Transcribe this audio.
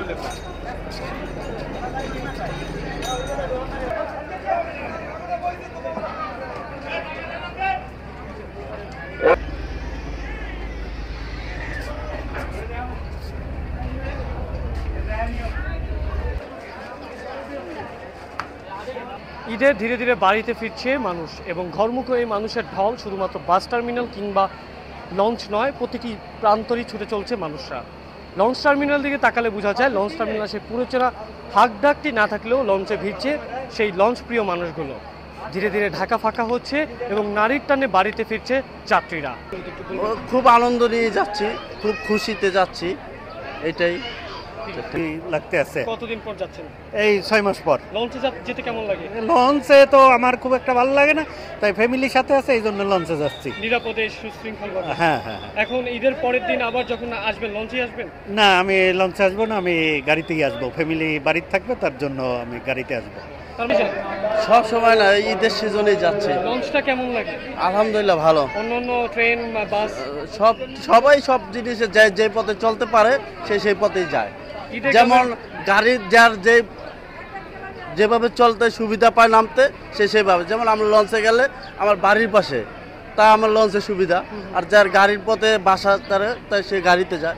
ঈদে ধীরে ধীরে বাড়িতে ফিরছে মানুষ এবং ঘরমুখো এই মানুষের ঢল শুধুমাত্র বাস টার্মিনাল কিংবা লঞ্চ নয়, প্রতিটি প্রান্তরই ছুটে চলছে মানুষরা। লঞ্চ টার্মিনাল দিকে তাকালে বোঝা যায় লঞ্চ টার্মিনাল সেই পুরোচেরা হাঁকডাকটি না থাকলেও লঞ্চে ভিড়ছে সেই লঞ্চ প্রিয় মানুষগুলো। ধীরে ধীরে ঢাকা ফাঁকা হচ্ছে এবং নারীর টানে বাড়িতে ফিরছে যাত্রীরা। খুব আনন্দ নিয়ে যাচ্ছি, খুব খুশিতে যাচ্ছি, এটাই লাগতে আছে। কতদিন পর যাচ্ছেন? এই 6 মাস পর। লঞ্চে যেতে কেমন লাগে? লঞ্চে তো আমার খুব একটা ভালো লাগে না, তাই ফ্যামিলির সাথে আছে, এই জন্য লঞ্চে যাচ্ছি। নিরাপদে সুশৃঙ্খল ভাবে। হ্যাঁ হ্যাঁ। এখন ঈদের পরের দিন আবার যখন আসবেন লঞ্চে আসবেন? না, আমি লঞ্চে আসবো না, আমি গাড়িতেই আসবো। ফ্যামিলি বাড়িতে থাকবে, তার জন্য আমি গাড়িতে আসবো। সব সময় না, ঈদের সিজনে যাচ্ছে। লঞ্চটা কেমন লাগে? আলহামদুলিল্লাহ ভালো। অন্যান্য ট্রেন বা বাস সবাই সব জিনিসে যায়, যে পথে চলতে পারে সেই পথেই যায়। যেমন গাড়ির যার যেভাবে চলতে সুবিধা পায় নামতে সেভাবে, যেমন আমরা লঞ্চে গেলে আমার বাড়ির পাশে, তা আমার লঞ্চে সুবিধা, আর যার গাড়ির পথে বাসা তাই সে গাড়িতে যায়।